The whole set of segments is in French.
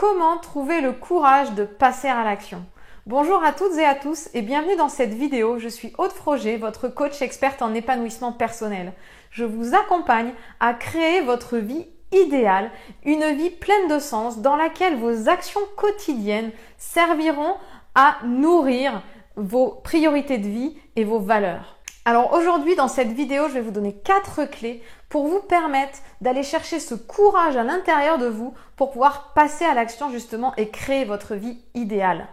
Comment trouver le courage de passer à l'action? Bonjour à toutes et à tous et bienvenue dans cette vidéo. Je suis Aude Froger, votre coach experte en épanouissement personnel. Je vous accompagne à créer votre vie idéale, une vie pleine de sens dans laquelle vos actions quotidiennes serviront à nourrir vos priorités de vie et vos valeurs. Alors aujourd'hui, dans cette vidéo, je vais vous donner 4 clés pour vous permettre d'aller chercher ce courage à l'intérieur de vous pour pouvoir passer à l'action justement et créer votre vie idéale.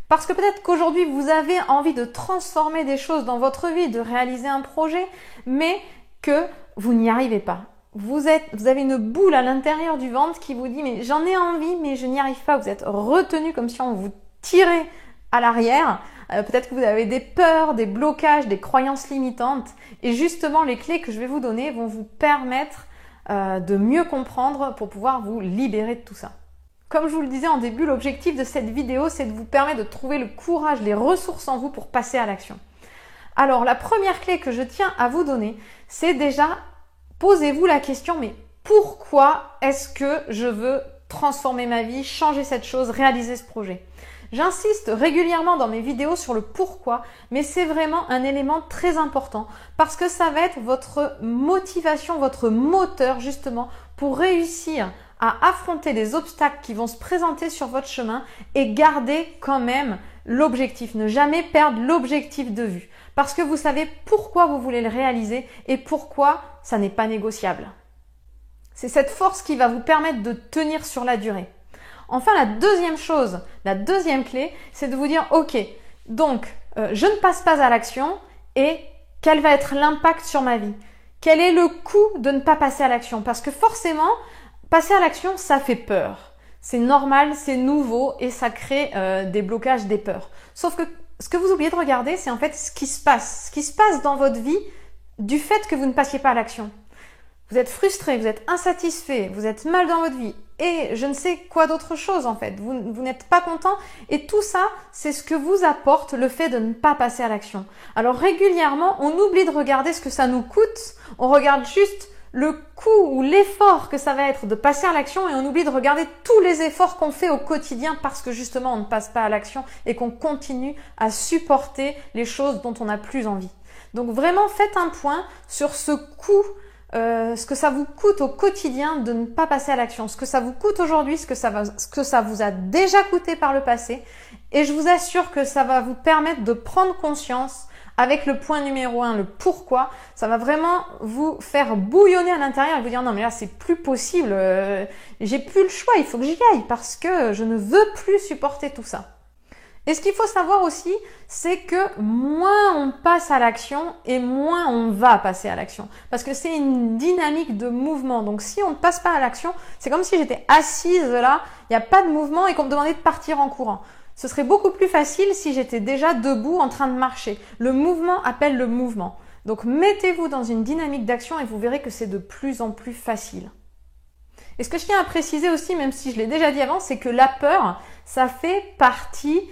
Parce que peut-être qu'aujourd'hui, vous avez envie de transformer des choses dans votre vie, de réaliser un projet, mais que vous n'y arrivez pas. Vous avez une boule à l'intérieur du ventre qui vous dit « mais j'en ai envie, mais je n'y arrive pas ». Vous êtes retenu comme si on vous tirait à l'arrière. Peut-être que vous avez des peurs, des blocages, des croyances limitantes. Et justement, les clés que je vais vous donner vont vous permettre de mieux comprendre pour pouvoir vous libérer de tout ça. Comme je vous le disais en début, l'objectif de cette vidéo, c'est de vous permettre de trouver le courage, les ressources en vous pour passer à l'action. Alors, la première clé que je tiens à vous donner, c'est déjà, posez-vous la question, mais pourquoi est-ce que je veux transformer ma vie, changer cette chose, réaliser ce projet ? J'insiste régulièrement dans mes vidéos sur le pourquoi, mais c'est vraiment un élément très important parce que ça va être votre motivation, votre moteur justement pour réussir à affronter les obstacles qui vont se présenter sur votre chemin et garder quand même l'objectif. Ne jamais perdre l'objectif de vue parce que vous savez pourquoi vous voulez le réaliser et pourquoi ça n'est pas négociable. C'est cette force qui va vous permettre de tenir sur la durée. Enfin, la deuxième clé, c'est de vous dire, ok, donc je ne passe pas à l'action et quel va être l'impact sur ma vie? Quel est le coût de ne pas passer à l'action? Parce que forcément, passer à l'action, ça fait peur. C'est normal, c'est nouveau et ça crée des blocages, des peurs. Sauf que ce que vous oubliez de regarder, c'est en fait ce qui se passe dans votre vie du fait que vous ne passiez pas à l'action. Vous êtes frustré, vous êtes insatisfait, vous êtes mal dans votre vie et je ne sais quoi d'autre chose en fait. Vous n'êtes pas content et tout ça, c'est ce que vous apporte le fait de ne pas passer à l'action. Alors régulièrement, on oublie de regarder ce que ça nous coûte, on regarde juste le coût ou l'effort que ça va être de passer à l'action et on oublie de regarder tous les efforts qu'on fait au quotidien parce que justement on ne passe pas à l'action et qu'on continue à supporter les choses dont on n'a plus envie. Donc vraiment faites un point sur ce coût, ce que ça vous coûte au quotidien de ne pas passer à l'action, ce que ça vous coûte aujourd'hui, ce que ça vous a déjà coûté par le passé et je vous assure que ça va vous permettre de prendre conscience avec le point numéro 1, le pourquoi, ça va vraiment vous faire bouillonner à l'intérieur et vous dire non mais là c'est plus possible, j'ai plus le choix, il faut que j'y aille parce que je ne veux plus supporter tout ça. Et ce qu'il faut savoir aussi, c'est que moins on passe à l'action et moins on va passer à l'action. Parce que c'est une dynamique de mouvement. Donc si on ne passe pas à l'action, c'est comme si j'étais assise là, il n'y a pas de mouvement et qu'on me demandait de partir en courant. Ce serait beaucoup plus facile si j'étais déjà debout en train de marcher. Le mouvement appelle le mouvement. Donc mettez-vous dans une dynamique d'action et vous verrez que c'est de plus en plus facile. Et ce que je tiens à préciser aussi, même si je l'ai déjà dit avant, c'est que la peur, ça fait partie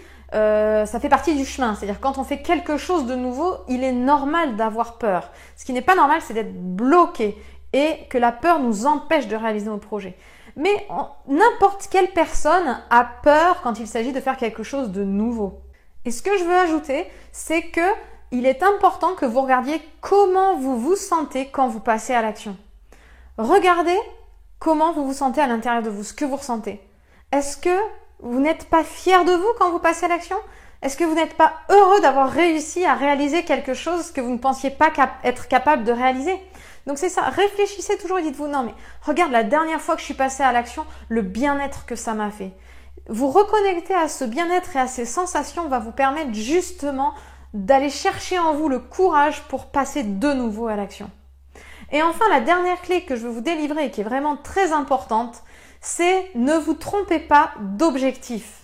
du chemin. C'est-à-dire quand on fait quelque chose de nouveau, il est normal d'avoir peur. Ce qui n'est pas normal, c'est d'être bloqué et que la peur nous empêche de réaliser nos projets. Mais n'importe quelle personne a peur quand il s'agit de faire quelque chose de nouveau. Et ce que je veux ajouter, c'est que il est important que vous regardiez comment vous vous sentez quand vous passez à l'action. Regardez comment vous vous sentez à l'intérieur de vous, ce que vous ressentez. Est-ce que vous n'êtes pas fier de vous quand vous passez à l'action? Est-ce que vous n'êtes pas heureux d'avoir réussi à réaliser quelque chose que vous ne pensiez pas être capable de réaliser? Donc c'est ça, réfléchissez toujours et dites-vous non mais regarde la dernière fois que je suis passée à l'action, le bien-être que ça m'a fait. Vous reconnecter à ce bien-être et à ces sensations va vous permettre justement d'aller chercher en vous le courage pour passer de nouveau à l'action. Et enfin la dernière clé que je veux vous délivrer et qui est vraiment très importante, c'est ne vous trompez pas d'objectif.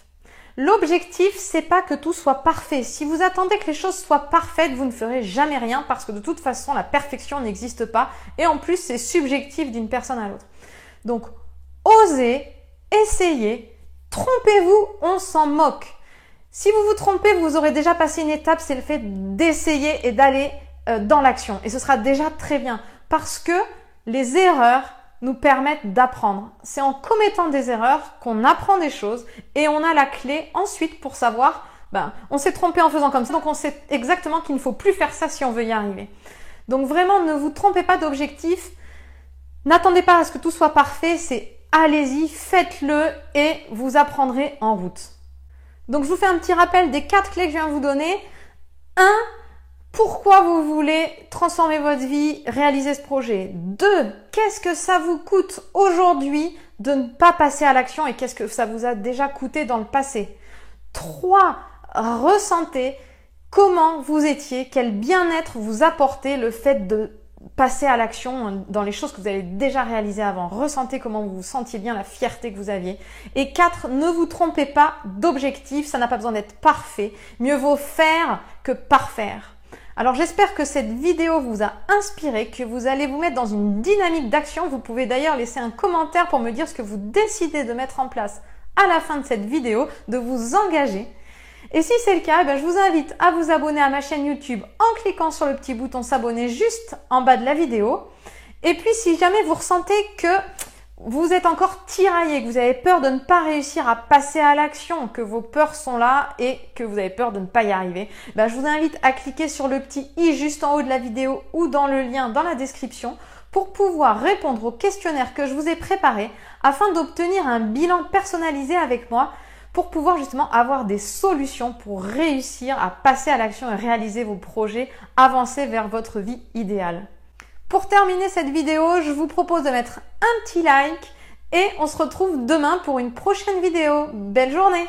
L'objectif, c'est pas que tout soit parfait. Si vous attendez que les choses soient parfaites, vous ne ferez jamais rien parce que de toute façon, la perfection n'existe pas et en plus, c'est subjectif d'une personne à l'autre. Donc, osez, essayez, trompez-vous, on s'en moque. Si vous vous trompez, vous aurez déjà passé une étape, c'est le fait d'essayer et d'aller dans l'action. Et ce sera déjà très bien parce que les erreurs nous permettent d'apprendre. C'est en commettant des erreurs qu'on apprend des choses et on a la clé ensuite pour savoir, on s'est trompé en faisant comme ça, donc on sait exactement qu'il ne faut plus faire ça si on veut y arriver. Donc vraiment, ne vous trompez pas d'objectif. N'attendez pas à ce que tout soit parfait, c'est allez-y, faites-le et vous apprendrez en route. Donc je vous fais un petit rappel des 4 clés que je viens de vous donner. 1. Pourquoi vous voulez transformer votre vie, réaliser ce projet? 2. Qu'est-ce que ça vous coûte aujourd'hui de ne pas passer à l'action et qu'est-ce que ça vous a déjà coûté dans le passé? 3. Ressentez comment vous étiez, quel bien-être vous apportait le fait de passer à l'action dans les choses que vous avez déjà réalisées avant. Ressentez comment vous vous sentiez bien, la fierté que vous aviez. Et 4, ne vous trompez pas d'objectif, ça n'a pas besoin d'être parfait. Mieux vaut faire que parfaire. Alors j'espère que cette vidéo vous a inspiré, que vous allez vous mettre dans une dynamique d'action. Vous pouvez d'ailleurs laisser un commentaire pour me dire ce que vous décidez de mettre en place à la fin de cette vidéo, de vous engager. Et si c'est le cas, je vous invite à vous abonner à ma chaîne YouTube en cliquant sur le petit bouton s'abonner juste en bas de la vidéo. Et puis si jamais vous ressentez que vous êtes encore tiraillé, que vous avez peur de ne pas réussir à passer à l'action, que vos peurs sont là et que vous avez peur de ne pas y arriver, je vous invite à cliquer sur le petit i juste en haut de la vidéo ou dans le lien dans la description pour pouvoir répondre au questionnaire que je vous ai préparé afin d'obtenir un bilan personnalisé avec moi pour pouvoir justement avoir des solutions pour réussir à passer à l'action et réaliser vos projets, avancer vers votre vie idéale. Pour terminer cette vidéo, je vous propose de mettre un petit like et on se retrouve demain pour une prochaine vidéo. Belle journée!